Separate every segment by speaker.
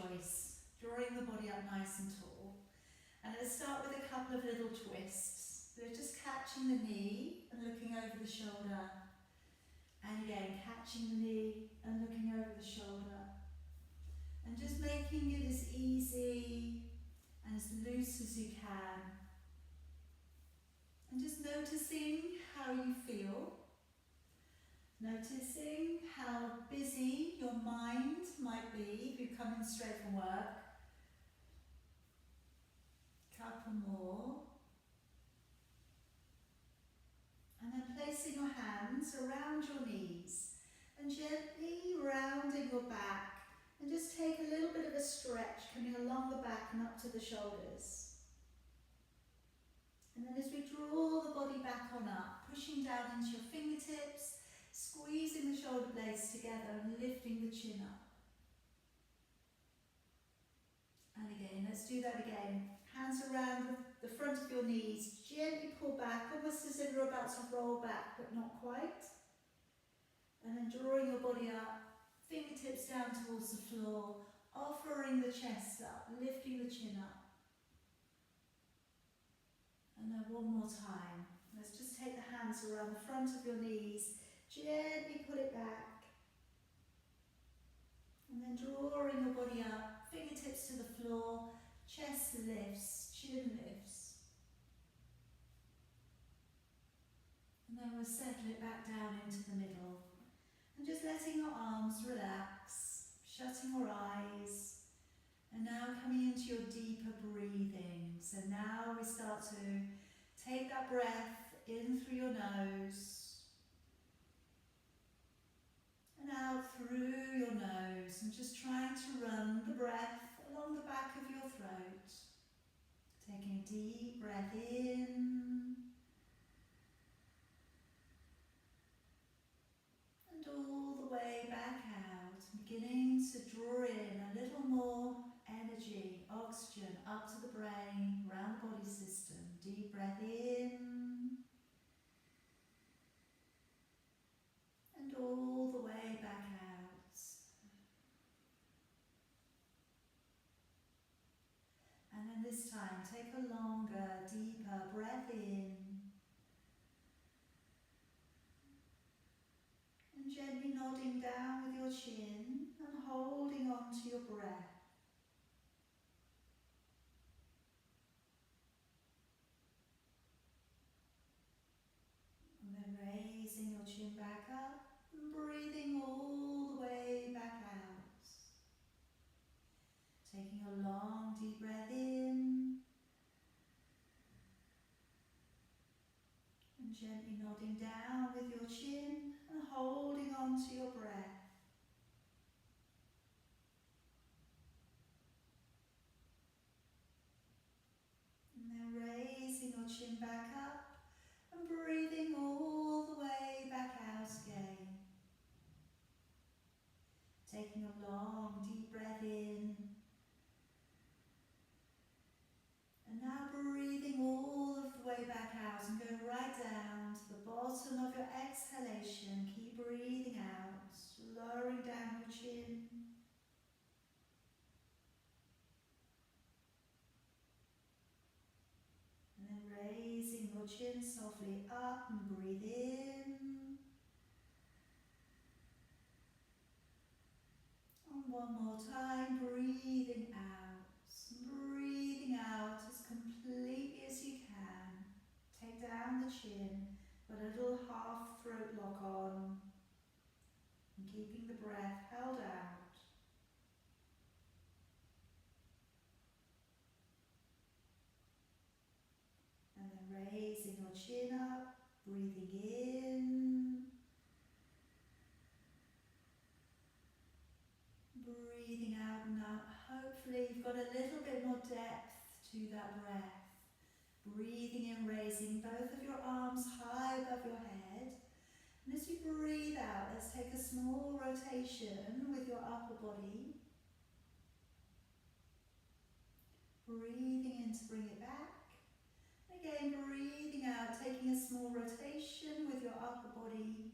Speaker 1: choice, drawing the body up nice and tall. And let's start with a couple of little twists. So just catching the knee and looking over the shoulder. And again, catching the knee and looking over the shoulder. And just making it as easy and as loose as you can. And just noticing how you feel. Noticing how busy your mind might be if you're coming straight from work. Couple more. And then placing your hands around your knees and gently rounding your back. And just take a little bit of a stretch coming along the back and up to the shoulders. And then as we draw the body back on up, pushing down into your fingertips, squeezing the shoulder blades together and lifting the chin up. And again, let's do that again. Hands around the front of your knees, gently pull back, almost as if you're about to roll back, but not quite. And then drawing your body up, fingertips down towards the floor, offering the chest up, lifting the chin up. And then one more time. Let's just take the hands around the front of your knees, gently pull it back. And then drawing your body up, fingertips to the floor, chest lifts, chin lifts. And then we'll settle it back down into the middle. And just letting your arms relax, shutting your eyes. And now coming into your deeper breathing. So now we start to take that breath in through your nose. And out through your nose. And just trying to run the breath along the back of your throat. Taking a deep breath in. And all the way back out. Beginning to draw in a little more energy, oxygen up to the brain, around the body system. Deep breath in. And all the way back out. And then this time, take a longer, deeper breath in. And gently nodding down with your chin and holding on to your breath. And then raising your chin back up and breathing all the way back out. Taking a long deep breath in. And gently nodding down with your chin and holding on to your breath. And then raising your chin back up and breathing all the way back out again. Taking a long deep breath in. And now breathing all of the way back out and go right down to the bottom of your exhalation. Keep breathing out, lowering down your chin. And then raising your chin softly up and breathe in. And one more time, breathing out. Breathing out as completely as you can. Take down the chin, but a little half throat lock on. And keeping the breath held out. And then raising your chin up, breathing in. Breathing out now. Hopefully you've got a little bit more depth to that breath. Breathing in, raising both of your arms high above your head. And as you breathe out, let's take a small rotation with your upper body. Breathing in to bring it back. Again, breathing out, taking a small rotation with your upper body.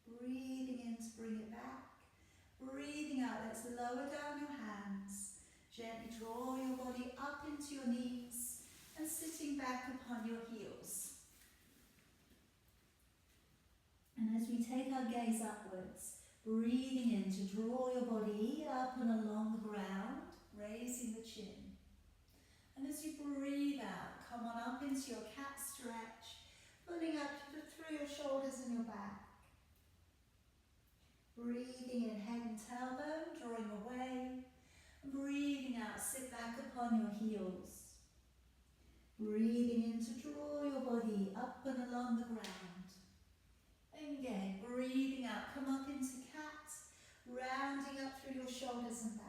Speaker 1: Breathing in to it back. Breathing out, let's lower down your hands. Gently draw your body up into your knees and sitting back upon your heels. And as we take our gaze upwards, breathing in to draw your body up and along the ground, raising the chin. And as you breathe out, come on up into your cat stretch, pulling up through your shoulders and your back. Breathing in, head and tailbone, drawing away. And breathing out, sit back upon your heels. Breathing in to draw your body up and along the ground. And again, breathing out, come up into cat, rounding up through your shoulders and back.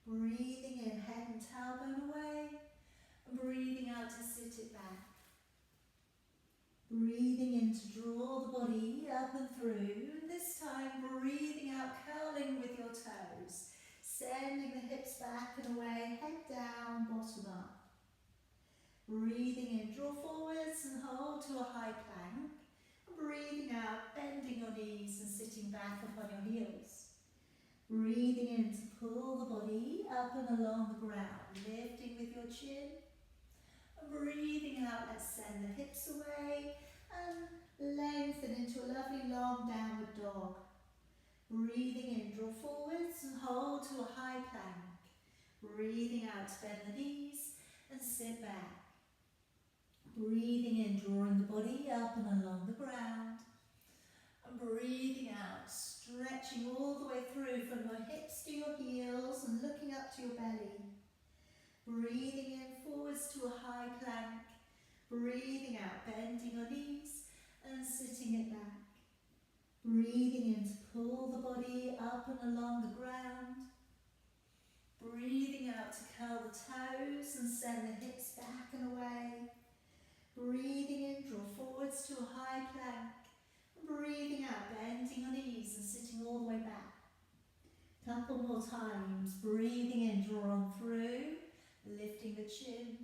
Speaker 1: Breathing in, head and tailbone away. And breathing out to sit it back. Breathing in to draw the body up and through. And this time, breathing out, curling with your toes. Sending the hips back and away, head down, bottom up. Breathing in, draw forwards and hold to a high plank. And breathing out, bending your knees and sitting back upon your heels. Breathing in to pull the body up and along the ground, lifting with your chin. And breathing out, let's send the hips away and lengthen into a lovely long downward dog. Breathing in, draw forwards and hold to a high plank. Breathing out, bend the knees and sit back. Breathing in, drawing the body up and along the ground. And breathing out, stretching all the way through from your hips to your heels and looking up to your belly. Breathing in, forwards to a high plank. Breathing out, bending your knees and sitting it back. Breathing in to pull the body up and along the ground. Breathing out to curl the toes and send the hips back and away. Breathing in, draw forwards to a high plank. Breathing out, bending your knees and sitting all the way back. Couple more times. Breathing in, draw on through, lifting the chin.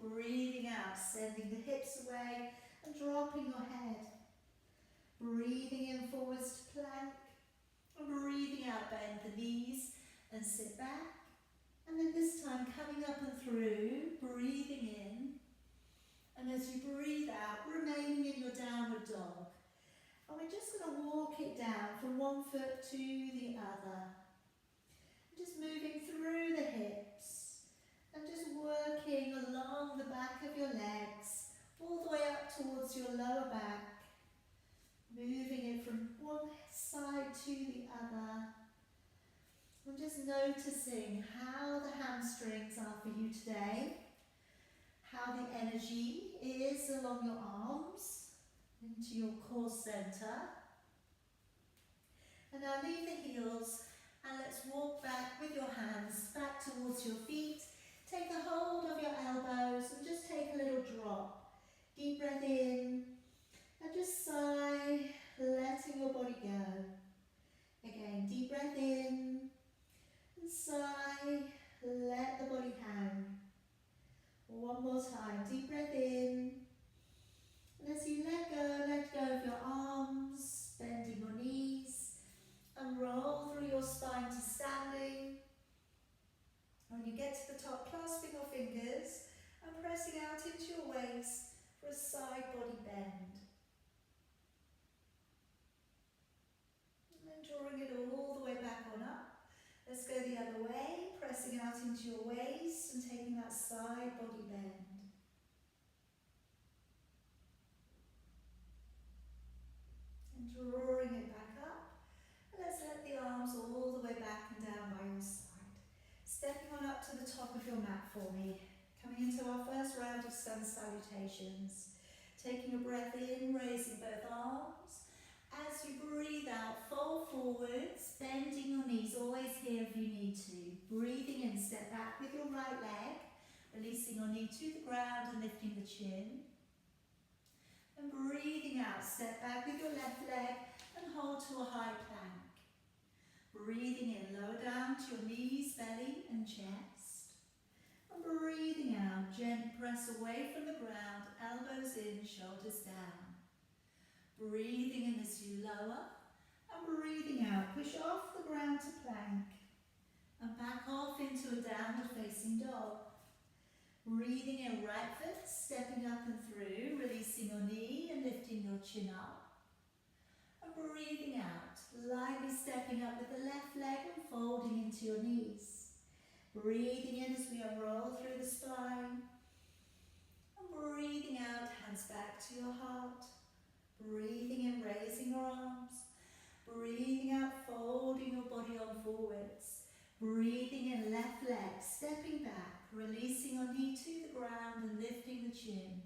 Speaker 1: Breathing out, sending the hips away and dropping your head. Breathing in, forwards to plank. And breathing out, bend the knees and sit back. And then this time coming up and through, breathing in. And as you breathe out, remaining in your downward dog. And we're just going to walk it down from one foot to the other. Just moving through the hips. And just working along the back of your legs, all the way up towards your lower back. Moving it from one side to the other. And just noticing how the hamstrings are for you today. How the energy is along your arms, into your core centre. And now leave the heels and let's walk back with your hands back towards your feet. Take a hold of your elbows and just take a little drop. Deep breath in and just sigh, letting your body go. Again, deep breath in and sigh, let the body hang. One more time, deep breath in. And as you let go of your arms, bending your knees, and roll through your spine to standing. When you get to the top, clasping your fingers and pressing out into your waist for a side body bend. And then drawing it all the way back on up. Let's go the other way, pressing out into your waist and taking that side body bend. And drawing it back up. And let's let the arms all the way back and down by your side. Stepping on up to the top of your mat for me. Coming into our first round of sun salutations. Taking a breath in, raising both arms. As you breathe out, fold forwards, bending your knees, always here if you need to. Breathing in, step back with your right leg, releasing your knee to the ground and lifting the chin. And breathing out, step back with your left leg and hold to a high plank. Breathing in, lower down to your knees, belly and chest. And breathing out, gently press away from the ground, elbows in, shoulders down. Breathing in as you lower and breathing out. Push off the ground to plank. And back off into a downward facing dog. Breathing in right foot, stepping up and through, releasing your knee and lifting your chin up. And breathing out, lightly stepping up with the left leg and folding into your knees. Breathing in as we unroll through the spine. And breathing out, hands back to your heart. Breathing in, raising your arms. Breathing out, folding your body on forwards. Breathing in, left leg, stepping back, releasing your knee to the ground and lifting the chin.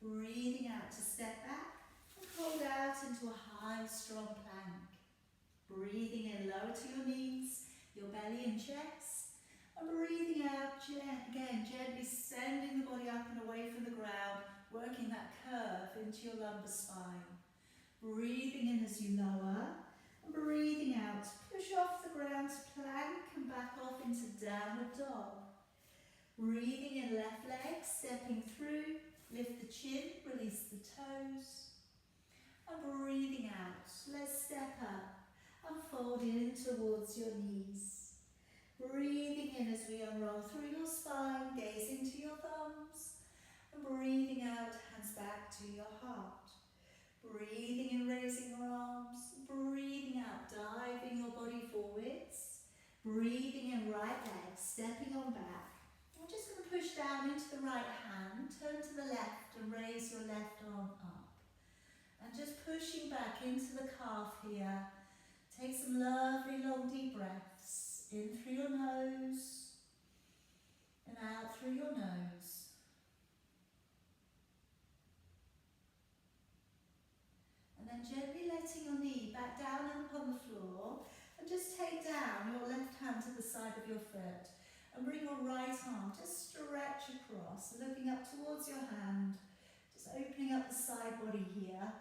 Speaker 1: Breathing out to step back and hold out into a high, strong plank. Breathing in, lower to your knees, your belly and chest. And breathing out, again, gently sending the body up and away from the ground, working that curve into your lumbar spine. Breathing in as you lower, and breathing out, push off the ground to plank and back off into downward dog. Breathing in, left leg, stepping through, lift the chin, release the toes. And breathing out, let's step up and fold in towards your knees. Breathing in as we unroll through your spine, gazing to your thumbs. And breathing out, hands back to your heart. Breathing in, raising your arms. Breathing out, diving your body forwards. Breathing in, right leg, stepping on back. We're just going to push down into the right hand, turn to the left and raise your left arm up. And just pushing back into the calf here. Take some lovely long deep breaths. In through your nose and out through your nose. And then gently letting your knee back down upon the floor and just take down your left hand to the side of your foot and bring your right arm, just stretch across, looking up towards your hand, just opening up the side body here.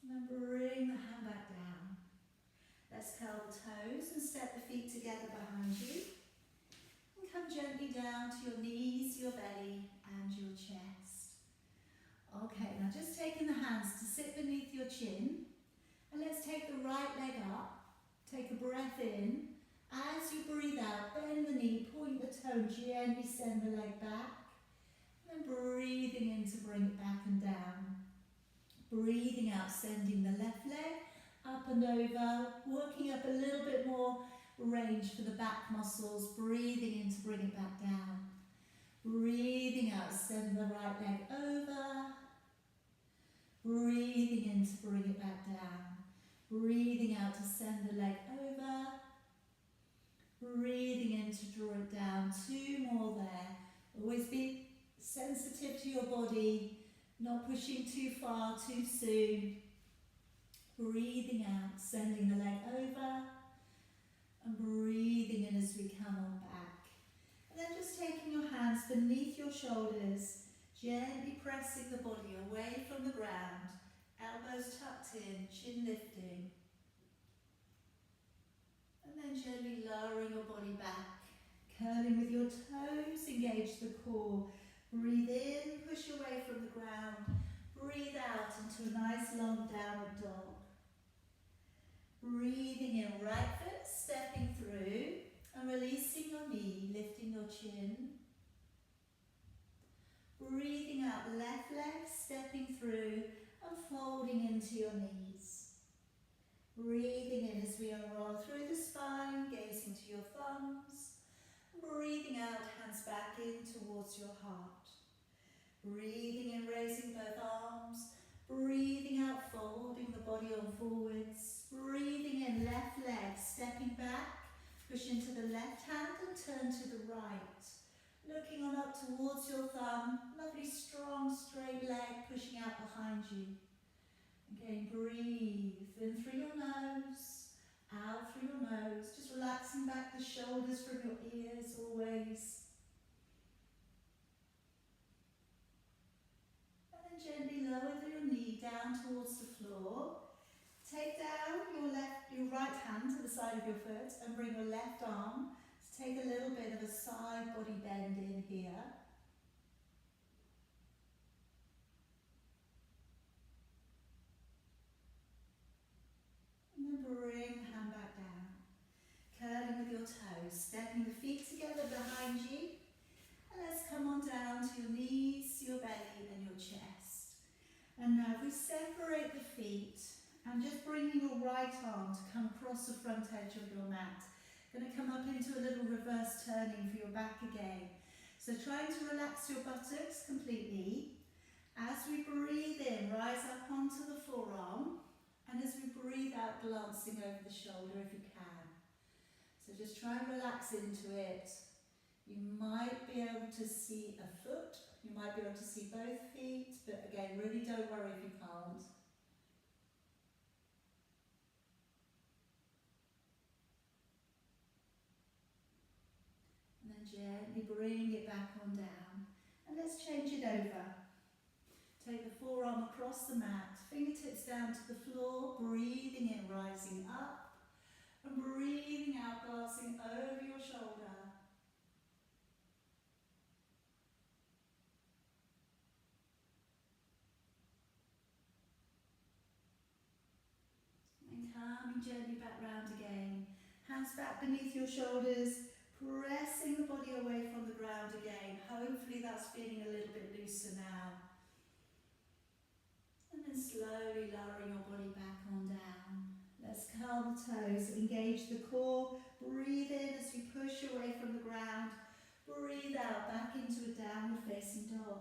Speaker 1: And then bring the hand back down. Let's curl the toes and step the feet together behind you. And come gently down to your knees, your belly and your chest. Okay, now just taking the hands to sit beneath your chin. And let's take the right leg up. Take a breath in. As you breathe out, bend the knee, point the toe, gently send the leg back. And then breathing in to bring it back and down. Breathing out, sending the left leg up and over, working up a little bit more range for the back muscles. Breathing in to bring it back down. Breathing out, send the right leg over. Breathing in to bring it back down. Breathing out to send the leg over. Breathing in to draw it down. 2 more there. Always be sensitive to your body. Not pushing too far, too soon. Breathing out, sending the leg over. And breathing in as we come on back. And then just taking your hands beneath your shoulders, gently pressing the body away from the ground. Elbows tucked in, chin lifting. And then gently lowering your body back. Curling with your toes, engage the core. Breathe in, push away from the ground. Breathe out into a nice long downward dog. Breathing in, right foot stepping through and releasing your knee, lifting your chin. Breathing out, left leg stepping through and folding into your knees. Breathing in as we unroll through the spine, gazing to your thumbs. Breathing out, hands back in towards your heart. Breathing in, raising both arms. Breathing out, folding the body on forwards. Breathing in, left leg, stepping back. Push into the left hand and turn to the right. Looking on up towards your thumb. Lovely, strong, straight leg pushing out behind you. Again, breathe in through your nose, out through your nose. Just relaxing back the shoulders from your ears always. Gently lower your knee down towards the floor. Take down your right hand to the side of your foot and bring your left arm to take a little bit of a side body bend in here. toes, stepping the feet together behind you. And let's come on down to your knees, your belly and your chest. And now we separate the feet and just bringing your right arm to come across the front edge of your mat. Going to come up into a little reverse turning for your back again. So trying to relax your buttocks completely. As we breathe in, rise up onto the forearm. And as we breathe out, glancing over the shoulder if you can. So just try and relax into it. You might be able to see a foot, you might be able to see both feet, but again, really don't worry if you can't. And then gently bring it back on down. And let's change it over. Take the forearm across the mat, fingertips down to the floor, breathing in, rising up, and breathing out, glancing over your shoulder. And coming gently back round again. Hands back beneath your shoulders, pressing the body away from the ground again. Hopefully that's feeling a little bit looser now. And then slowly lowering your body back on down. Let's curl the toes, engage the core. Breathe in as you push away from the ground. Breathe out back into a downward facing dog.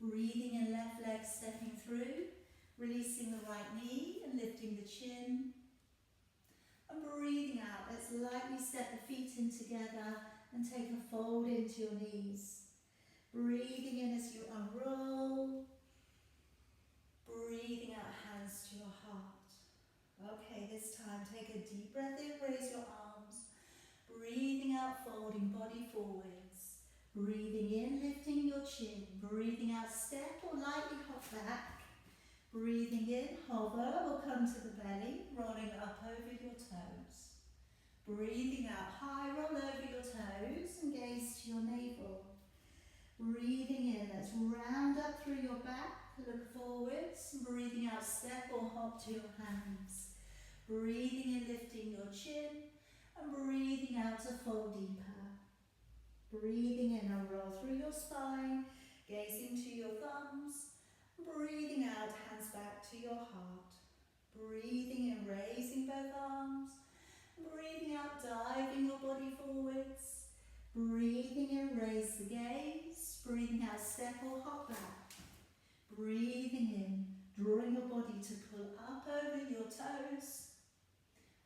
Speaker 1: Breathing in, left leg stepping through. Releasing the right knee and lifting the chin. And breathing out, let's lightly step the feet in together and take a fold into your knees. Breathing in as you unroll. Breathing out, hands to your heart. Okay, this time take a deep breath in, raise your arms. Breathing out, folding body forwards. Breathing in, lifting your chin. Breathing out, step or lightly hop back. Breathing in, hover or come to the belly, rolling up over your toes. Breathing out, high roll over your toes and gaze to your navel. Breathing in, let's round up through your back, look forwards. Breathing out, step or hop to your hands. Breathing in, lifting your chin, and breathing out to fold deeper. Breathing in, and roll through your spine, gazing to your thumbs. Breathing out, hands back to your heart. Breathing in, raising both arms. Breathing out, diving your body forwards. Breathing in, raise the gaze. Breathing out, step or hop back. Breathing in, drawing your body to pull up over your toes.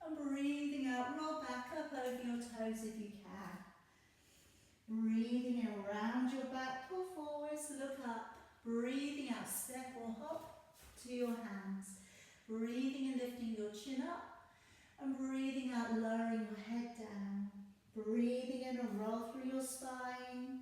Speaker 1: And breathing out, roll back up over your toes if you can. Breathing in, round your back, pull forwards, look up. Breathing out, step or hop to your hands. Breathing in, lifting your chin up. And breathing out, lowering your head down. Breathing in, and roll through your spine.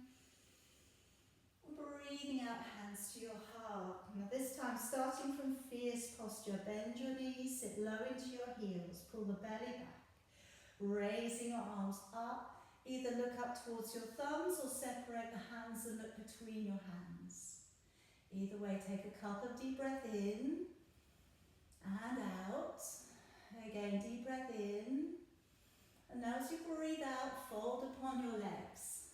Speaker 1: Breathing out, hands to your heart. Now this time, starting from fierce posture, bend your knees, sit low into your heels, pull the belly back. Raising your arms up, either look up towards your thumbs or separate the hands and look between your hands. Either way, take a couple of deep breaths in and out. Again, deep breath in. And now as you breathe out, fold upon your legs.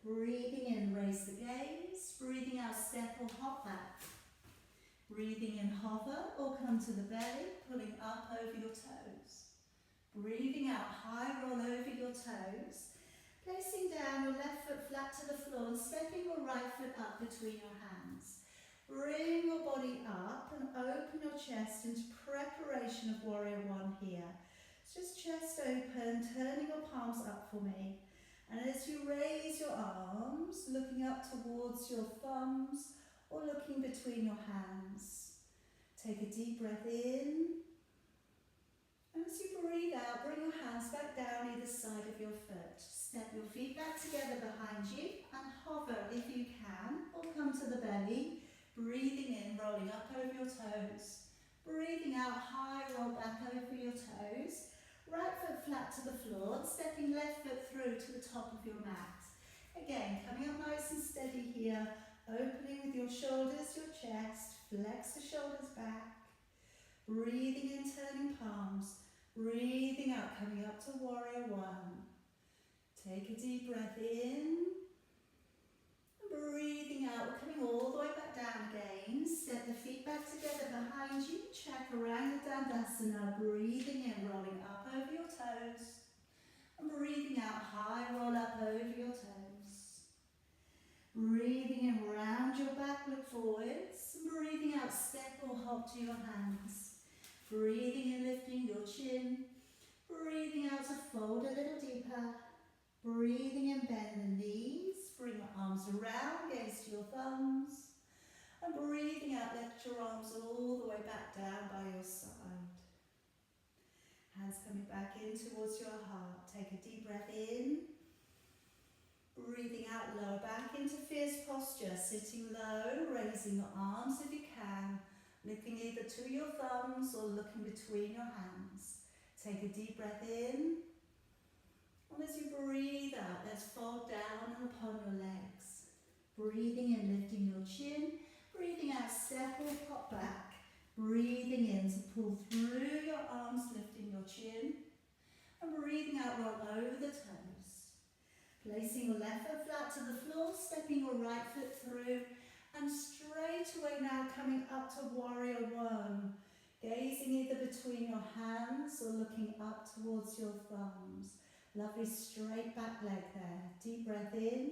Speaker 1: Breathing in, raise the gaze. Breathing out, step or hop back. Breathing in, hover or come to the belly, pulling up over your toes. Breathing out, high roll over your toes. Placing down your left foot flat to the floor and stepping your right foot up between your hands. Bring your body up and open your chest into preparation of Warrior One here. So just chest open, turning your palms up for me. And as you raise your arms, looking up towards your thumbs or looking between your hands. Take a deep breath in. And as you breathe out, bring your hands back down either side of your foot. Step your feet back together behind you and hover if you can, or come to the belly. Breathing in, rolling up over your toes. Breathing out, high roll back over your toes. Right foot flat to the floor, and stepping left foot through to the top of your mat. Again, coming up nice and steady here, opening with your shoulders, your chest, flex the shoulders back. Breathing in, turning palms. Breathing out, coming up to warrior one. Take a deep breath in. Breathing out, we're coming all the way back down again. Step the feet back together behind you. Chaturanga Dandasana. Breathing in, rolling up over your toes. And breathing out, high roll up over your toes. Breathing in, round your back, look forwards. Breathing out, step or hop to your hands. Breathing in, lifting your chin. Breathing out to fold a little deeper. Breathing in, bend the knees. Bring your arms around, gaze to your thumbs. And breathing out, lift your arms all the way back down by your side. Hands coming back in towards your heart. Take a deep breath in. Breathing out, lower back into fierce posture. Sitting low, raising your arms if you can. Looking either to your thumbs or looking between your hands. Take a deep breath in. And as you breathe out, let's fold down and upon your legs. Breathing in, lifting your chin. Breathing out, step or pop back. Breathing in to pull through your arms, lifting your chin. And breathing out, roll over the toes. Placing your left foot flat to the floor, stepping your right foot through. And straight away now coming up to warrior one. Gazing either between your hands or looking up towards your thumbs. Lovely straight back leg there. Deep breath in.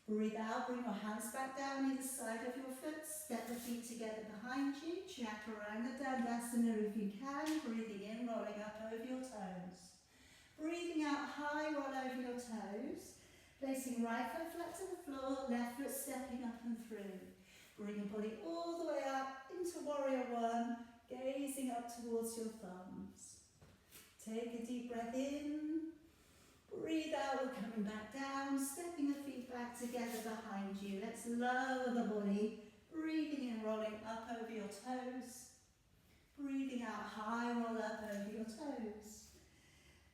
Speaker 1: Breathe out, bring your hands back down either side of your foot. Step the feet together behind you. Chaturanga Dandasana if you can. Breathing in, rolling up over your toes. Breathing out, high roll over your toes. Placing right foot flat to the floor, left foot stepping up and through. Bring your body all the way up into warrior one, gazing up towards your thumbs. Take a deep breath in. Breathe out, we're coming back down, stepping the feet back together behind you. Let's lower the body. Breathing in, rolling up over your toes. Breathing out, high roll up over your toes.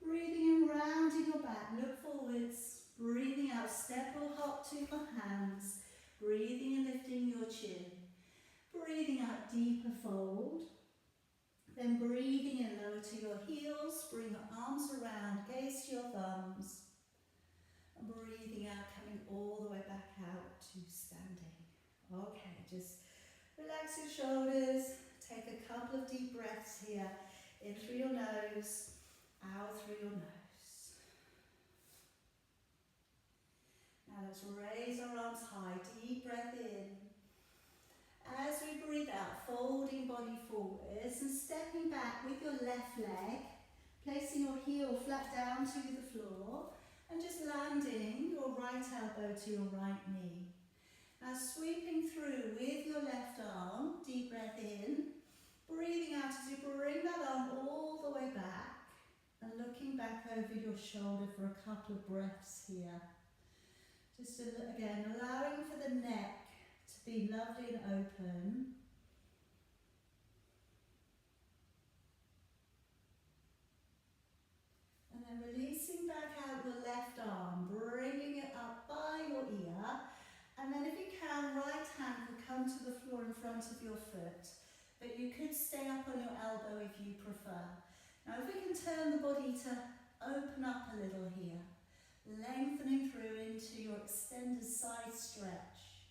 Speaker 1: Breathing in, rounding your back, look forwards. Breathing out, step or hop to your hands. Breathing in, lifting your chin. Breathing out, deeper fold. Then breathing in, lower to your heels. Bring your arms around, gaze to your thumbs. And breathing out, coming all the way back out to standing. Okay, just relax your shoulders. Take a couple of deep breaths here. In through your nose, out through your nose. Now let's raise our arms high, deep breath in. As we breathe out, folding body forwards and stepping back with your left leg, placing your heel flat down to the floor and just landing your right elbow to your right knee. Now sweeping through with your left arm, deep breath in, breathing out as you bring that arm all the way back and looking back over your shoulder for a couple of breaths here. Just again, allowing for the neck to be lovely and open. And then releasing back out your left arm, bringing it up by your ear. And then if you can, right hand will come to the floor in front of your foot. But you could stay up on your elbow if you prefer. Now if we can turn the body to open up a little here. Lengthening through into your extended side stretch.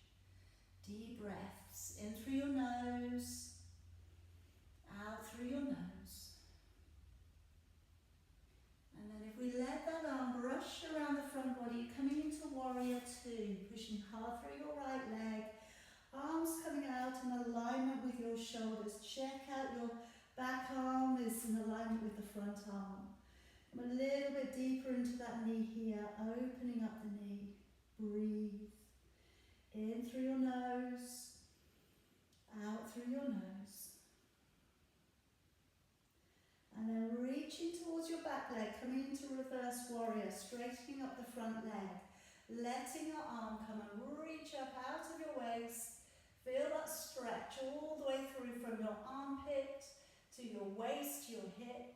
Speaker 1: Deep breaths in through your nose, out through your nose. And then if we let that arm brush around the front body, coming into warrior two, pushing hard through your right leg, arms coming out in alignment with your shoulders. Check out your back arm is in alignment with the front arm. Come a little bit deeper into that knee here, opening up the knee. Breathe. In through your nose, out through your nose. And then reaching towards your back leg, coming into reverse warrior, straightening up the front leg. Letting your arm come and reach up out of your waist. Feel that stretch all the way through from your armpit to your waist, to your hip.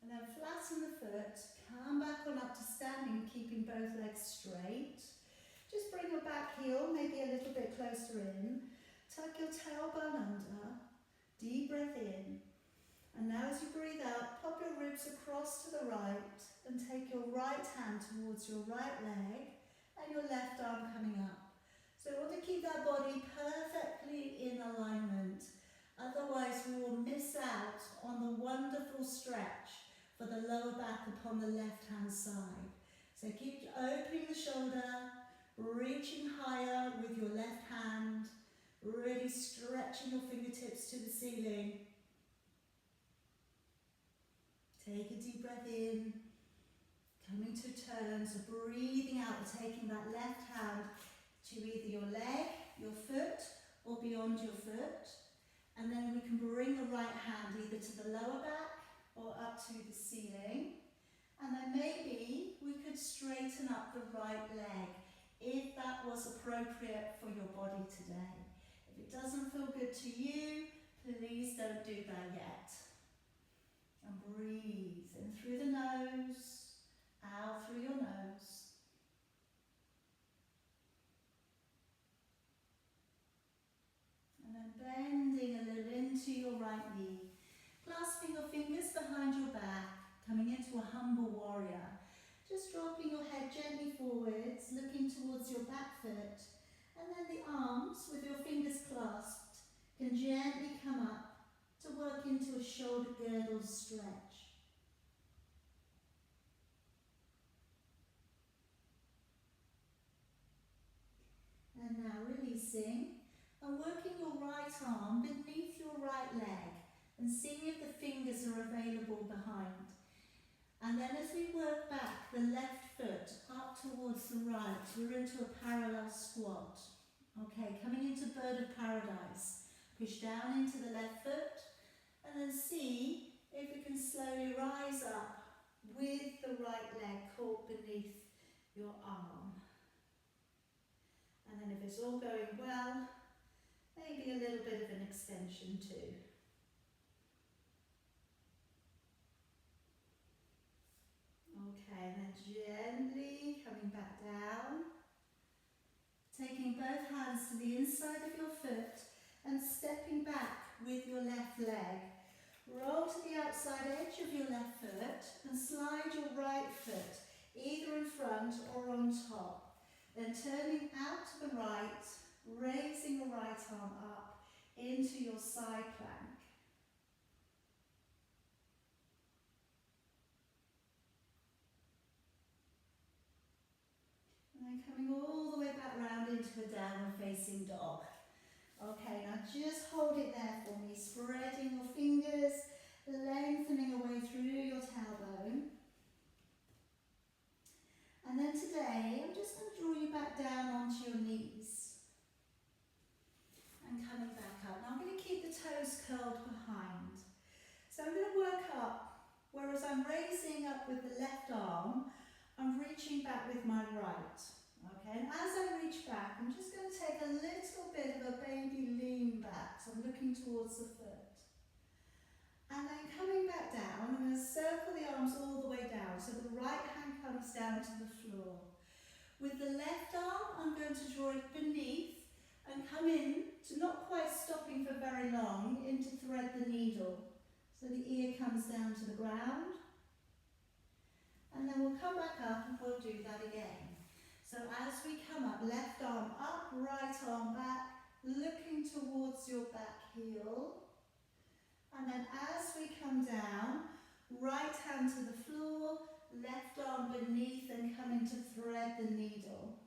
Speaker 1: And then flatten the foot, come back on up to standing, keeping both legs straight. Just bring your back heel maybe a little bit closer in. Tuck your tailbone under. Deep breath in. And now as you breathe out, pop your ribs across to the right and take your right hand towards your right leg and your left arm coming up. So we want to keep that body perfectly in alignment. Otherwise we will miss out on the wonderful stretch for the lower back upon the left hand side. So keep opening the shoulder, reaching higher with your left hand, really stretching your fingertips to the ceiling. Take a deep breath in, coming to turn, so breathing out, taking that left hand to either your leg, your foot, or beyond your foot. And then we can bring the right hand either to the lower back or up to the ceiling. And then maybe we could straighten up the right leg if that was appropriate for your body today. If it doesn't feel good to you, please don't do that yet. And breathe in through the nose, out through your nose. And then bending a little into your right knee, clasping your fingers behind your back, coming into a humble warrior. Just dropping your head gently forwards, looking towards your back foot, and then the arms with your fingers clasped can gently come up to work into a shoulder girdle stretch. And now releasing and working your right arm beneath your right leg and seeing if the fingers are available behind. And then as we work back the left foot up towards the right, we're into a parallel squat. Okay, coming into bird of paradise. Push down into the left foot and then see if we can slowly rise up with the right leg caught beneath your arm. And then if it's all going well, maybe a little bit of an extension too. Okay, and then gently coming back down, taking both hands to the inside of your foot and stepping back with your left leg. Roll to the outside edge of your left foot and slide your right foot either in front or on top. Then turning out to the right, raising your right arm up into your side plank. And then coming all the way back round into a downward facing dog. Okay, now just hold it there for me, spreading your fingers, lengthening away through your tailbone. And then today, I'm just going to draw you back down onto your knees. And coming back up. Now I'm going to keep the toes curled behind. So I'm going to work up, whereas I'm raising up with the left arm, I'm reaching back with my right. Okay, and as I reach back, I'm just going to take a little bit of a baby lean back, so I'm looking towards the foot. And then coming back down, I'm going to circle the arms all the way down, so the right hand comes down to the floor. With the left arm, I'm going to draw it beneath and come in to not quite stopping for very long, in to thread the needle. So the ear comes down to the ground. And then we'll come back up and we'll do that again. So as we come up, left arm up, right arm back, looking towards your back heel. And then as we come down, right hand to the floor, left arm beneath and coming to thread the needle.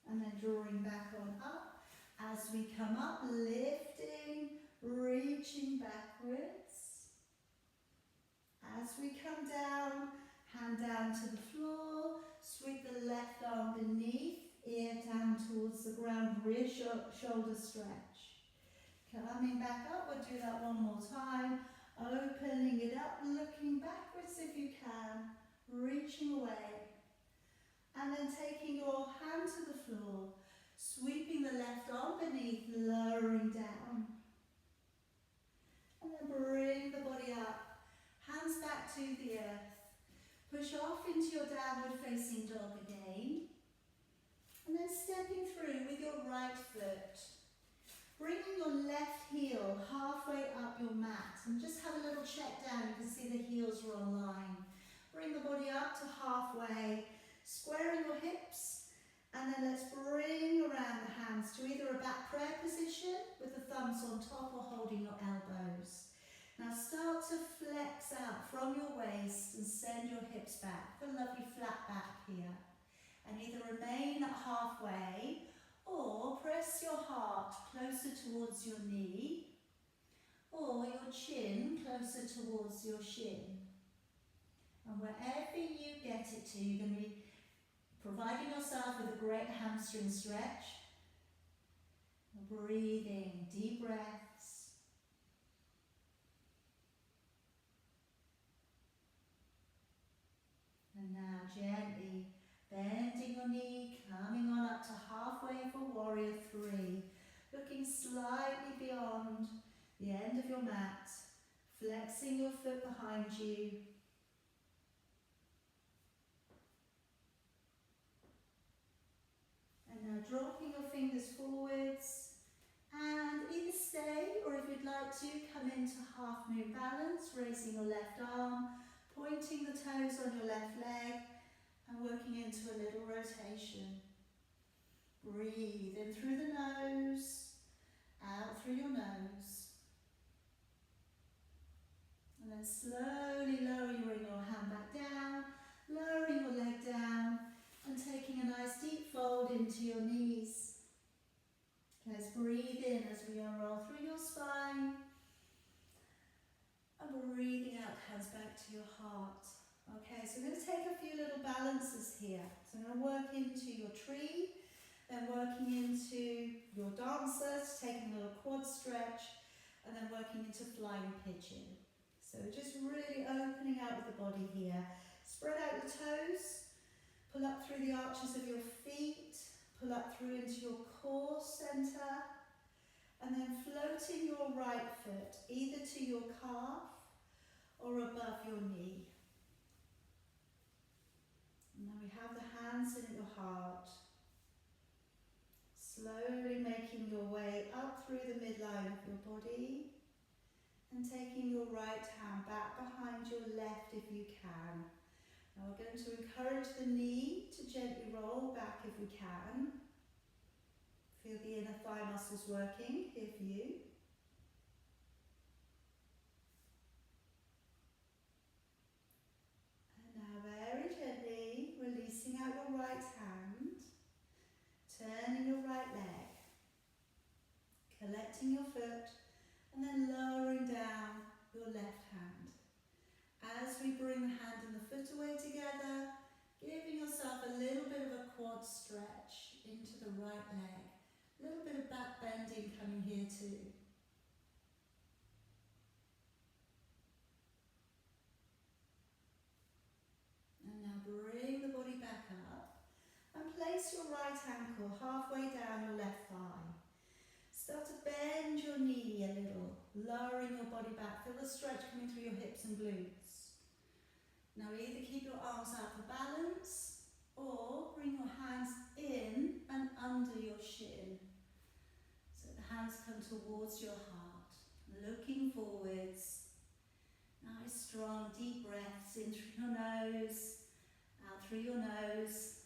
Speaker 1: And then drawing back on up. As we come up, lifting, reaching backwards. As we come down, hand down to the floor, sweep the left arm beneath, ear down towards the ground, rear shoulder stretch. Coming back up, we'll do that one more time, opening it up, looking backwards if you can, reaching away, and then taking your hand to the floor, sweeping the left arm beneath, lowering down, and then bring the body up, hands back to the earth. Push off into your downward facing dog again. And then stepping through with your right foot. Bringing your left heel halfway up your mat and just have a little check down. You can see the heels are on line. Bring the body up to halfway, squaring your hips, and then let's bring around the hands to either a back prayer position with the thumbs on top or holding your elbows. Now start to flex out from your waist and send your hips back. A lovely flat back here. And either remain at halfway or press your heart closer towards your knee or your chin closer towards your shin. And wherever you get it to, you're going to be providing yourself with a great hamstring stretch. Breathing, deep breaths. And now gently bending your knee, coming on up to halfway for warrior 3. Looking slightly beyond the end of your mat. Flexing your foot behind you. And now dropping your fingers forwards. And either stay, or if you'd like to, come into half moon balance, raising your left arm, pointing the toes on your left leg, and working into a little rotation. Breathe in through the nose, out through your nose. And then slowly lowering your hand back down, lowering your leg down, and taking a nice deep fold into your knees. Let's breathe in as we unroll through your spine. And breathing out, hands back to your heart. Okay, so we're going to take a few little balances here. So I'm going to work into your tree, then working into your dancers, taking a little quad stretch, and then working into flying pigeon. So just really opening out with the body here. Spread out your toes, pull up through the arches of your feet, pull up through into your core center, and then floating your right foot either to your calf or above your knee. And then we have the hands in at your heart. Slowly making your way up through the midline of your body and taking your right hand back behind your left if you can. Now we're going to encourage the knee to gently roll back if we can. Feel the inner thigh muscles working here for you. And now very gently releasing out your right hand, turning your right leg, collecting your foot, and then lowering down your left hand. As we bring the hand and the foot away together, giving yourself a little bit of a quad stretch into the right leg. A little bit of back bending coming here too. And now bring the body back up and place your right ankle halfway down your left thigh. Start to bend your knee a little, lowering your body back. Feel the stretch coming through your hips and glutes. Now either keep your arms out for balance or bring your hands in and under your shin. So the hands come towards your heart, looking forwards. Nice strong deep breaths in through your nose, out through your nose.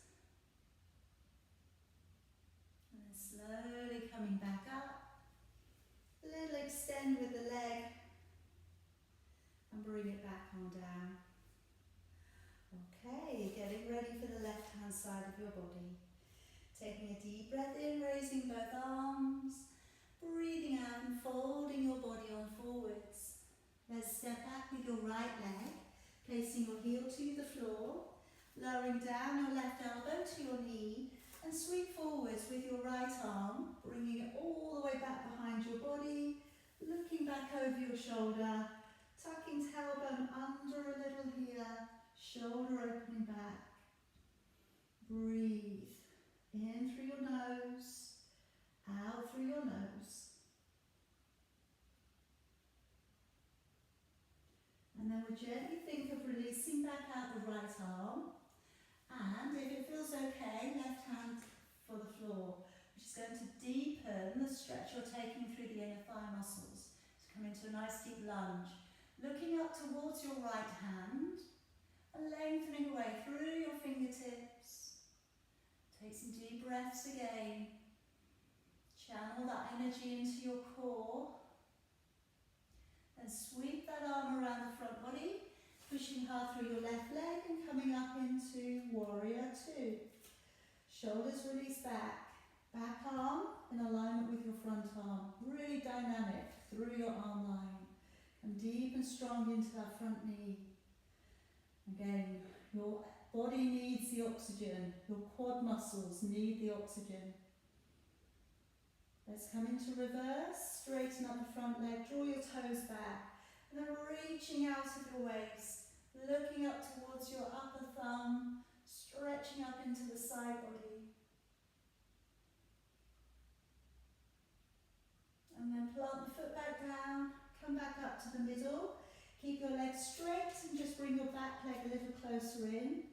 Speaker 1: And then slowly coming back up. A little extend with the leg and bring it back on down. Okay, getting ready for the left hand side of your body. Taking a deep breath in, raising both arms. Breathing out and folding your body on forwards. Let's step back with your right leg, placing your heel to the floor, lowering down your left elbow to your knee, and sweep forwards with your right arm, bringing it all the way back behind your body, looking back over your shoulder, tucking tailbone under a little here, shoulder opening back. Breathe in through your nose, out through your nose. And then we gently think of releasing back out the right arm. And if it feels okay, left hand for the floor, which is is going to deepen the stretch you're taking through the inner thigh muscles. So come into a nice deep lunge. Looking up towards your right hand and lengthening away through your fingertips. Take some deep breaths again. Channel that energy into your core. And sweep that arm around the front body, pushing hard through your left leg and coming up into warrior two. Shoulders release back. Back arm in alignment with your front arm. Really dynamic through your arm line. And deep and strong into that front knee. Again, your body needs the oxygen. Your quad muscles need the oxygen. Let's come into reverse. Straighten up the front leg. Draw your toes back. And then reaching out of your waist. Looking up towards your upper thumb. Stretching up into the side body. And then plant the foot back down. Come back up to the middle. Keep your legs straight and just bring your back leg a little closer in.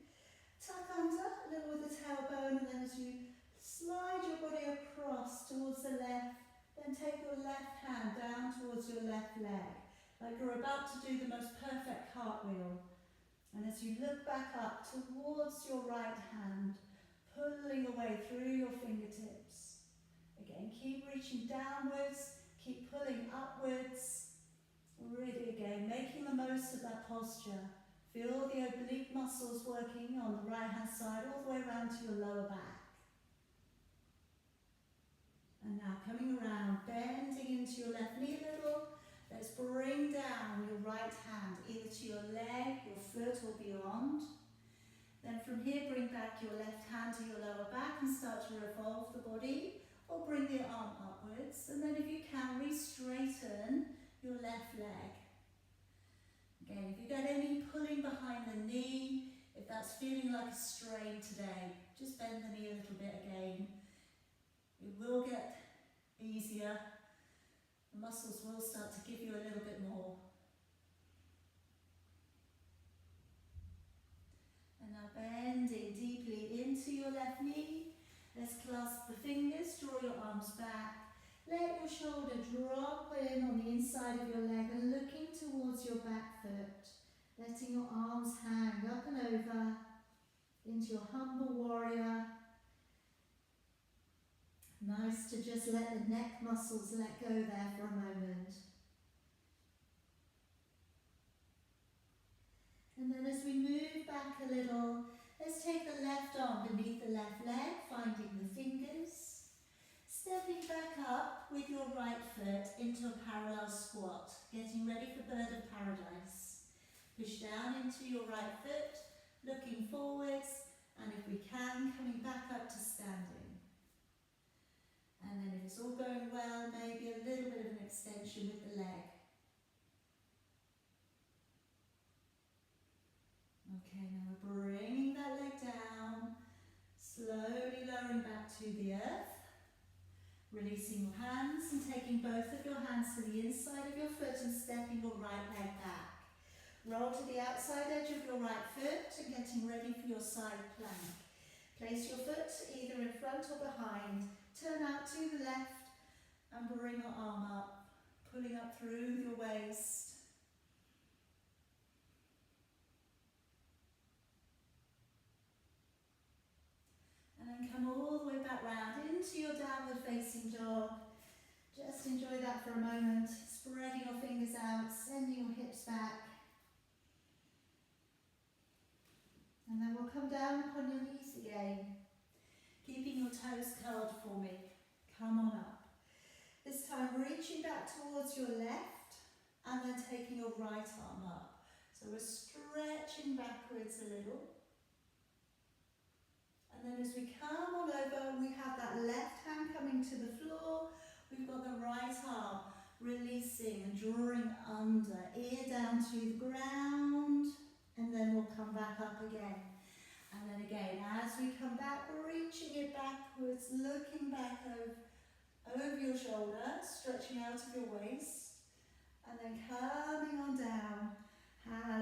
Speaker 1: Tuck under a little with the tailbone, and then as you slide your body across towards the left, then take your left hand down towards your left leg, like you're about to do the most perfect cartwheel. And as you look back up towards your right hand, pulling away through your fingertips. Again, keep reaching downwards, keep pulling upwards. Really again, making the most of that posture. Feel the oblique muscles working on the right hand side all the way around to your lower back. And now coming around, bending into your left knee a little. Let's bring down your right hand either to your leg, your foot or beyond. Then from here bring back your left hand to your lower back and start to revolve the body, or bring the arm upwards. And then if you can, re-straighten your left leg. Again, if you get any pulling behind the knee, if that's feeling like a strain today, just bend the knee a little bit again. It will get easier. The muscles will start to give you a little bit more. And now bending deeply into your left knee. Let's clasp the fingers, draw your arms back. Let your shoulder drop in on the inside of your leg and looking towards your back foot. Letting your arms hang up and over into your humble warrior. Nice to just let the neck muscles let go there for a moment. And then as we move back a little, let's take the left arm beneath the left leg, finding the fingers. Stepping back up with your right foot into a parallel squat, getting ready for bird of paradise. Push down into your right foot, looking forwards, and if we can, coming back up to standing. And then if it's all going well, maybe a little bit of an extension with the leg. Okay, now we're bringing that leg down, slowly lowering back to the earth. Releasing your hands and taking both of your hands to the inside of your foot and stepping your right leg back. Roll to the outside edge of your right foot and getting ready for your side plank. Place your foot either in front or behind. Turn out to the left and bring your arm up, pulling up through your waist. And then come all the way back round into your downward facing dog. Just enjoy that for a moment. Spreading your fingers out, sending your hips back. And then we'll come down upon your knees again. Keeping your toes curled for me. Come on up. This time reaching back towards your left and then taking your right arm up. So we're stretching backwards a little. And then as we come on over, we have that left hand coming to the floor. We've got the right arm releasing and drawing under, ear down to the ground. And then we'll come back up again. And then again, as we come back, reaching it backwards, looking back over your shoulder, stretching out of your waist. And then coming on down.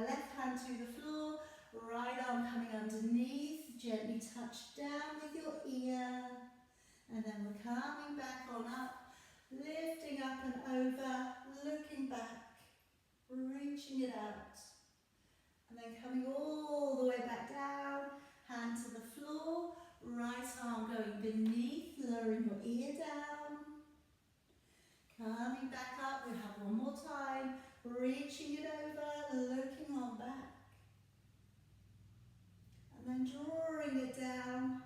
Speaker 1: Left hand to the floor, right arm coming underneath. Gently touch down with your ear. And then we're coming back on up, lifting up and over, looking back, reaching it out. And then coming all the way back down, hand to the floor, right arm going beneath, lowering your ear down. Coming back up, we have one more time, reaching it over, looking on back. And then drawing it down,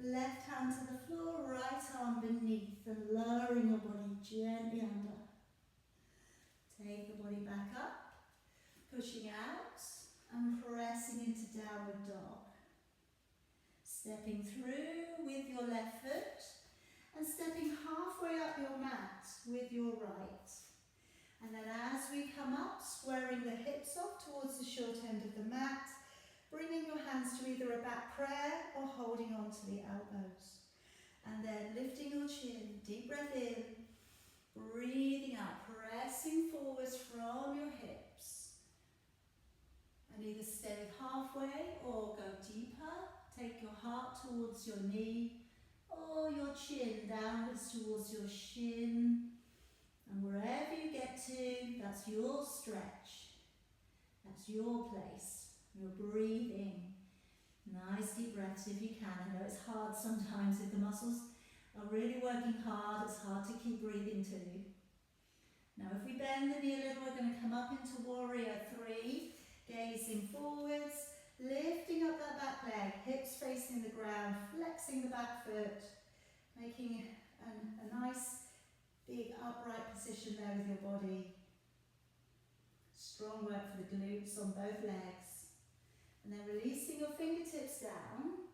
Speaker 1: left hand to the floor, right arm beneath, and lowering your body gently under. Take the body back up, pushing out, and pressing into downward dog. Stepping through with your left foot, and stepping halfway up your mat with your right. And then as we come up, squaring the hips off towards the short end of the mat, bringing your hands to either a back prayer or holding on to the elbows. And then lifting your chin, deep breath in, breathing out, pressing forwards from your hips. And either stay halfway or go deeper. Take your heart towards your knee or your chin downwards towards your shin. And wherever you get to, that's your stretch. That's your place. You're breathing. Nice deep breaths if you can. I know it's hard sometimes if the muscles are really working hard. It's hard to keep breathing too. Now if we bend the knee a little, we're going to come up into warrior 3. Gazing forwards, lifting up that back leg, hips facing the ground, flexing the back foot, making a nice big upright position there with your body. Strong work for the glutes on both legs. And then releasing your fingertips down.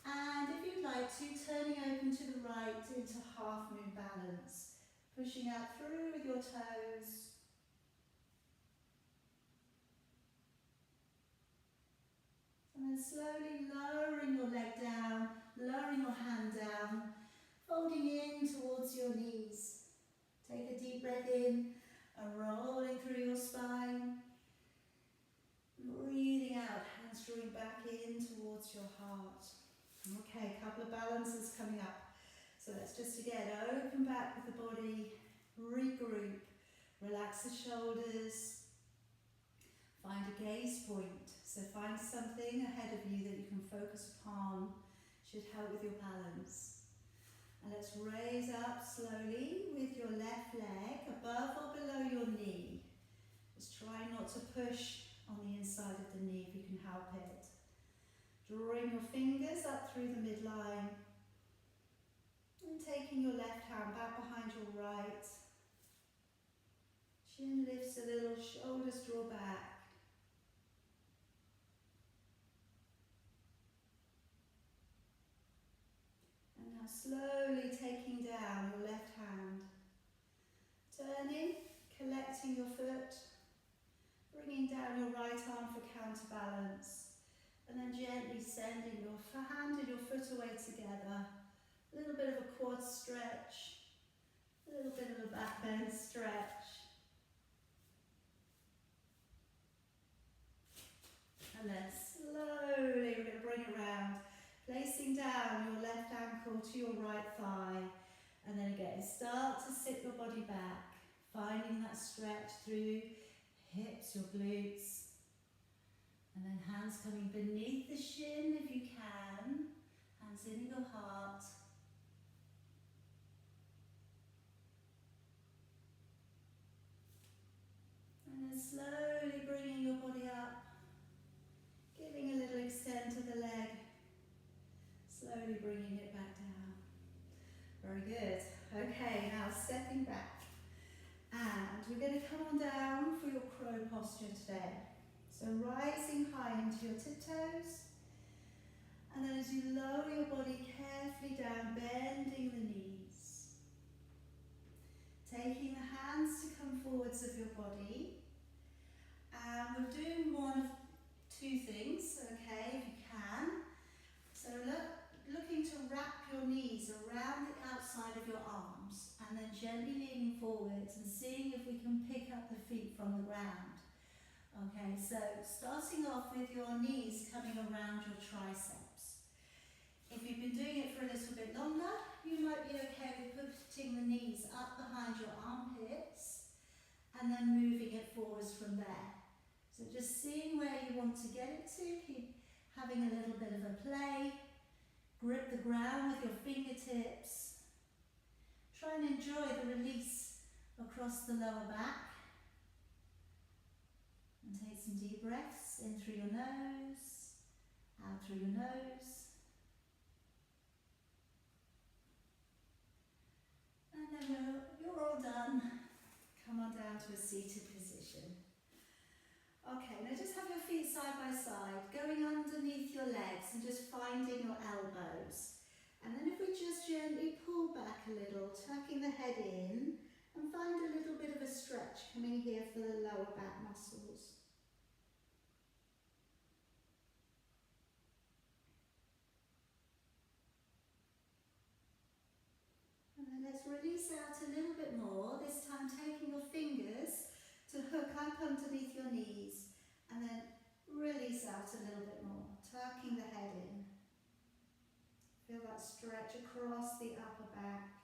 Speaker 1: And if you'd like to, turning open to the right into half moon balance. Pushing out through with your toes. And then slowly lowering your leg down, lowering your hand down, folding in towards your knees. Take a deep breath in and rolling through your spine. Breathing out, hands drawing back in towards your heart. Okay, a couple of balances coming up. So let's just again open back with the body, regroup, relax the shoulders, find a gaze point. So find something ahead of you that you can focus upon, should help with your balance. And let's raise up slowly with your left leg above or below your knee. Just try not to push on the inside of the knee if you can help it. Drawing your fingers up through the midline and taking your left hand back behind your right. Chin lifts a little, shoulders draw back. And now slowly taking down your left hand. Turning, collecting your foot. Bringing down your right arm for counterbalance. And then gently sending your hand and your foot away together. A little bit of a quad stretch. A little bit of a back bend stretch. And then slowly we're going to bring it around. Placing down your left ankle to your right thigh. And then again, start to sit your body back. Finding that stretch through hips, your glutes. And then hands coming beneath the shin if you can. Hands in your heart. And then slowly bringing your body up. Giving a little extend to the leg. Slowly bringing it back down. Very good. Okay, now stepping back. And we're going to come on down for your crow posture today. So rising high into your tiptoes. And then as you lower your body carefully down, bending the knees. Taking the hands to come forwards of your body. And we're doing one of two things, okay, if you can. So looking to wrap your knees around the outside of your arms. And then gently leaning forwards and seeing if we can pick up the feet from the ground. Okay, so starting off with your knees coming around your triceps. If you've been doing it for a little bit longer, you might be okay with putting the knees up behind your armpits and then moving it forwards from there. So just seeing where you want to get it to, keep having a little bit of a play, grip the ground with your fingertips, try and enjoy the release across the lower back, and take some deep breaths in through your nose, out through your nose. And then you're all done. Come on down to a seated position. Okay, now just have your feet side by side, going underneath your legs and just finding your elbows. And then if we just gently pull back a little, tucking the head in, and find a little bit of a stretch coming here for the lower back muscles. And then let's release out a little bit more, this time taking your fingers to hook up underneath your knees, and then release out a little bit more, tucking the head in. Feel that stretch across the upper back.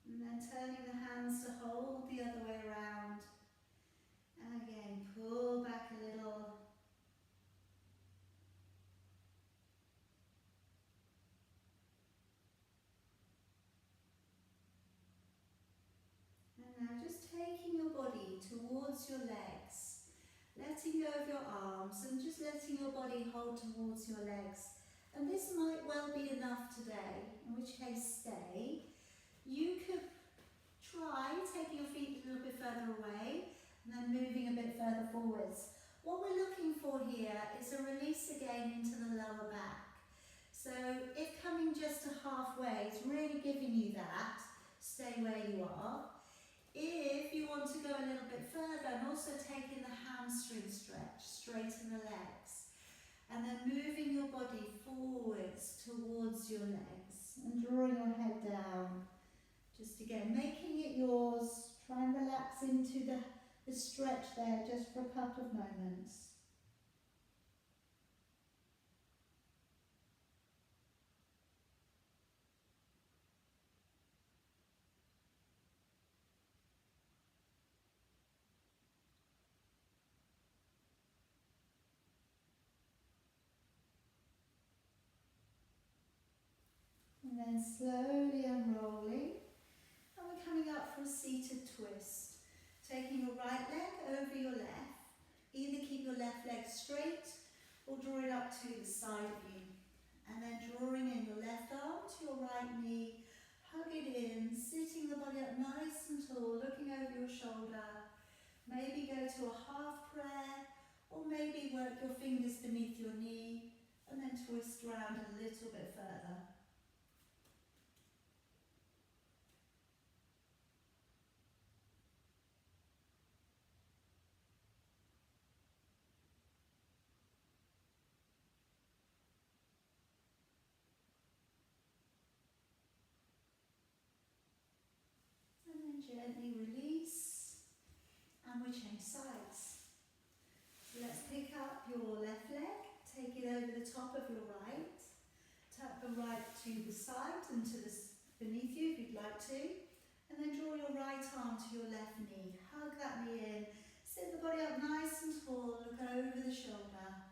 Speaker 1: And then turning the hands to hold the other way around. And again, pull back a little. And now just taking your body towards your legs, letting go of your arms and just letting your body hold towards your legs. And this might well be enough today, in which case stay. You could try taking your feet a little bit further away and then moving a bit further forwards. What we're looking for here is a release again into the lower back. So if coming just to halfway is really giving you that, stay where you are. If you want to go a little bit further and also taking the hamstring stretch, straighten the legs, and then moving your body forwards towards your legs and drawing your head down. Just again, making it yours. Try and relax into the stretch there just for a couple of moments. And then slowly unrolling. And we're coming up for a seated twist. Taking your right leg over your left. Either keep your left leg straight or draw it up to the side of you. And then drawing in your left arm to your right knee. Hug it in, sitting the body up nice and tall, looking over your shoulder. Maybe go to a half prayer, or maybe work your fingers beneath your knee and then twist around a little bit further. Gently release, and we change sides. So let's pick up your left leg, take it over the top of your right, tuck the right to the side and to the beneath you if you'd like to, and then draw your right arm to your left knee, hug that knee in, sit the body up nice and tall, look over the shoulder.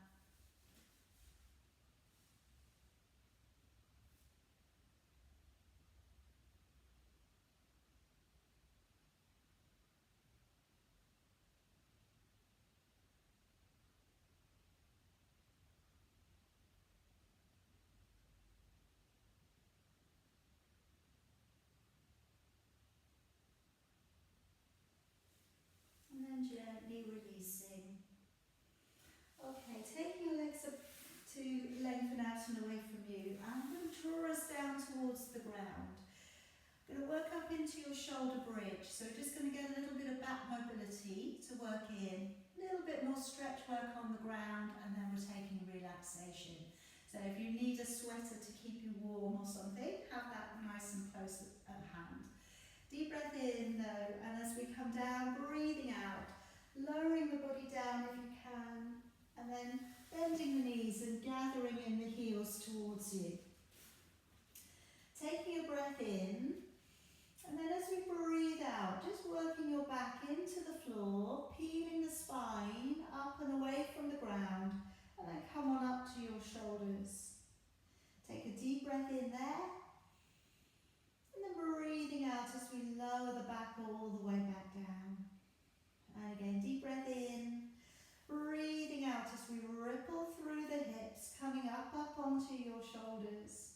Speaker 1: Gently releasing. Okay, taking your legs up to lengthen out and away from you. I'm going to draw us down towards the ground. I'm going to work up into your shoulder bridge. So we're just going to get a little bit of back mobility to work in. A little bit more stretch work on the ground, and then we're taking relaxation. So if you need a sweater to keep you warm or something, have that nice and close at hand. Deep breath in though, and as we come down, breathing out, lowering the body down if you can, and then bend bending the knees and gathering in the heels towards you. Taking a breath in, and then as we breathe out, just working your back into the floor, peeling the spine up and away from the ground, and then come on up to your shoulders. Take a deep breath in there, and then breathing out as we lower the back all the way back down. And again, deep breath in, breathing out as we ripple through the hips, coming up onto your shoulders.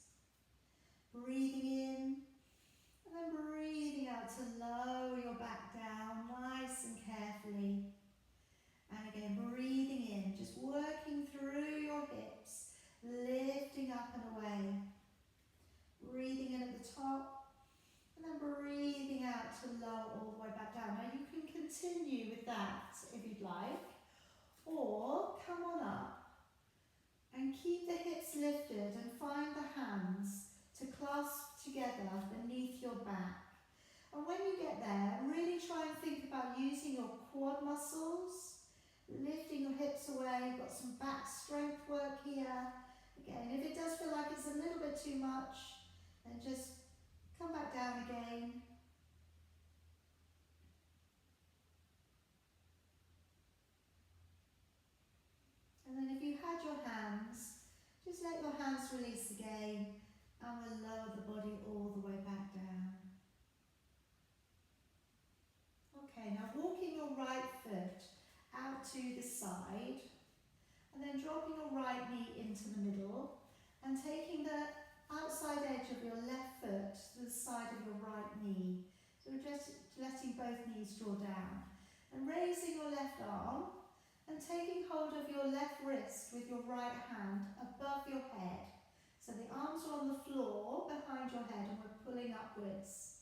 Speaker 1: Breathing in, and then breathing out to lower your back down nice and carefully. And again, breathing in, just working through your hips, lifting up and away. Breathing in at the top, and then breathing out to lower all the way back down. Now you can continue with that if you'd like, or come on up and keep the hips lifted and find the hands to clasp together beneath your back. And when you get there, really try and think about using your quad muscles, lifting your hips away. You've got some back strength work here. Again, if it does feel like it's a little bit too much, then just come back down again. And then if you had your hands, just let your hands release again, and we'll lower the body all the way back down. Okay, now walking your right foot out to the side, and then dropping your right knee into the middle, and taking the outside edge of your left foot to the side of your right knee. So we're just letting both knees draw down. And raising your left arm, and taking hold of your left wrist with your right hand above your head. So the arms are on the floor behind your head, and we're pulling upwards.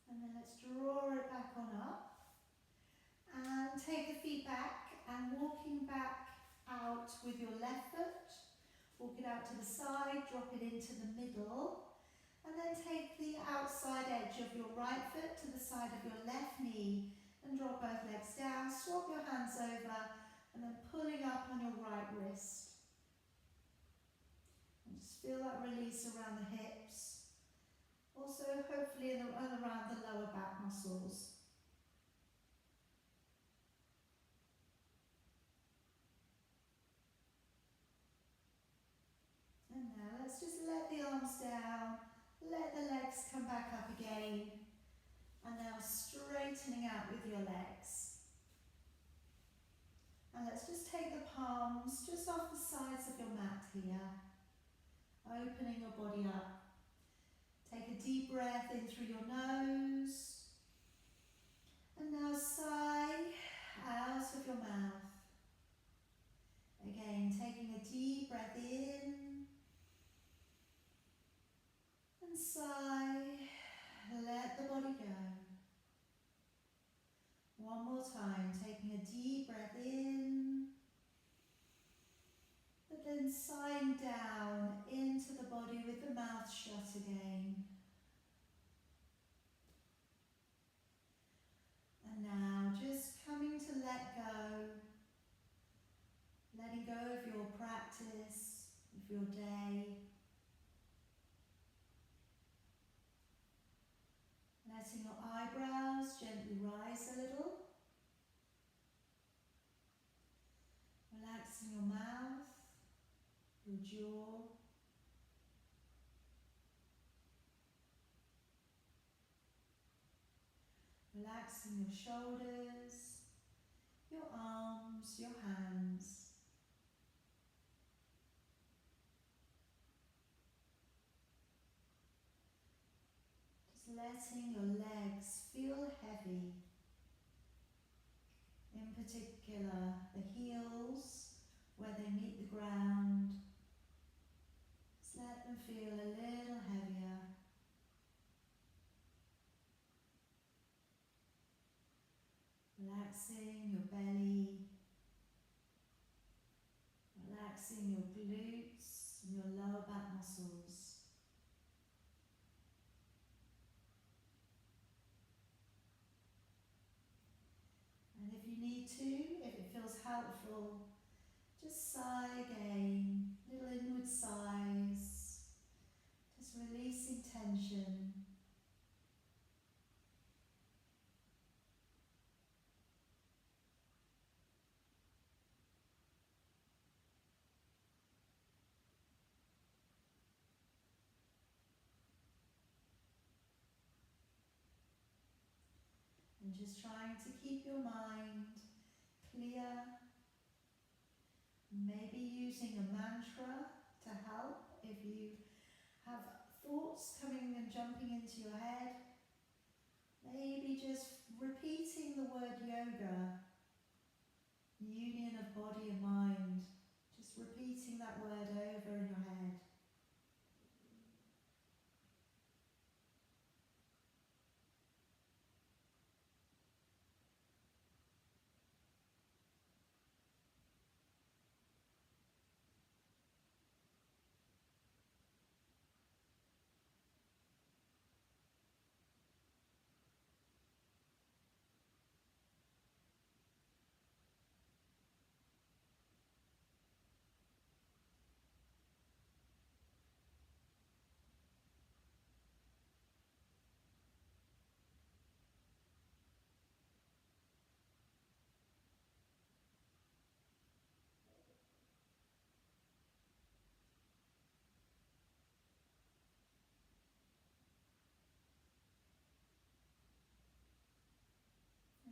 Speaker 1: And then let's draw it back on up. And take the feet back, and walking back out with your left foot. Walk it out to the side, drop it into the middle. And then take the outside edge of your right foot to the side of your left knee, and drop both legs down. Swap your hands over, and then pulling up on your right wrist. And just feel that release around the hips. Also, hopefully, around the lower back muscles. And now let's just let the arms down, let the legs come back up again, and now straightening out with your legs. And let's just take the palms just off the sides of your mat here, opening your body up. Take a deep breath in through your nose, and now sigh out of your mouth. Again, taking a deep breath in, and sigh, let the body go. One more time, taking a deep breath in, but then sighing down into the body with the mouth shut again. And now just coming to let go, letting go of your practice, of your day. Letting your eyebrows gently rise a little. Relaxing your mouth, your jaw. Relaxing your shoulders, your arms, your hands. Just letting your legs feel heavy. In particular, the heels, where they meet the ground. Just let them feel a little heavier. Relaxing your belly, relaxing your glutes, and your lower back muscles. And if you need to, if it feels helpful, just sigh again, little inward sighs, just releasing tension. And just trying to keep your mind clear, maybe using a mantra to help if you have thoughts coming and jumping into your head. Maybe just repeating the word yoga, union of body and mind, just repeating that word over in your head.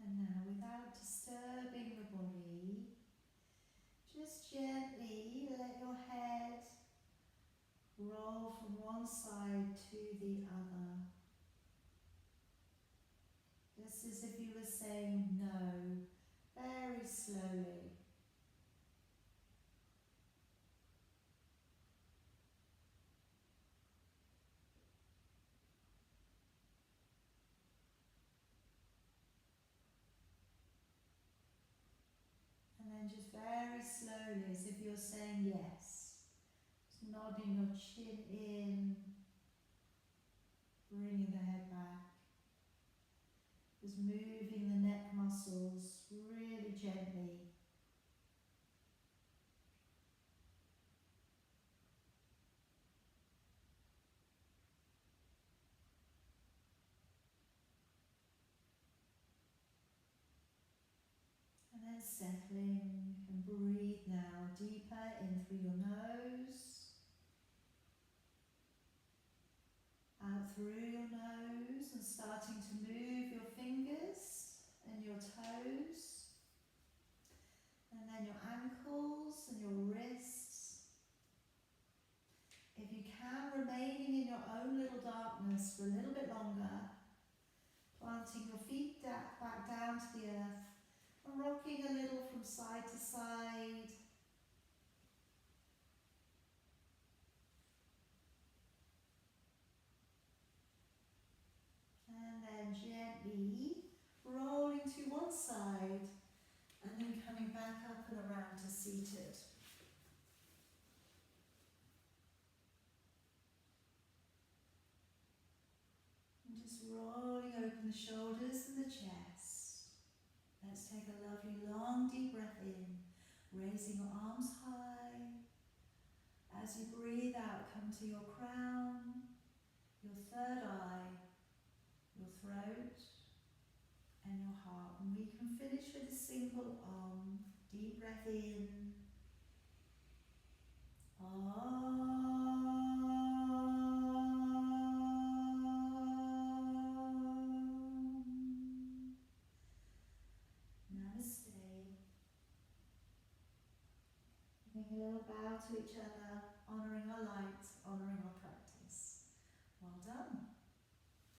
Speaker 1: And now, without disturbing your body, just gently let your head roll from one side to the other. Just as if you were saying no, very slowly. And then just very slowly, as if you're saying yes. Just nodding your chin in, bringing the head back. Just moving the neck muscles really gently. And then settling, and breathe now deeper in through your nose, out through your nose, and starting to move your fingers and your toes, and then your ankles and your wrists. If you can, remaining in your own little darkness for a little bit longer, planting your feet back down to the earth, and rocking a little from side to side. And then gently rolling to one side, and then coming back up and around to seated. And just rolling open the shoulders and the chest. Let's take a lovely long deep breath in, raising your arms high. As you breathe out, come to your crown, your third eye, your throat, and your heart. And we can finish with a single Om. Deep breath in. Namaste. Giving a little bow to each other, honouring our light, honouring our practice. Well done.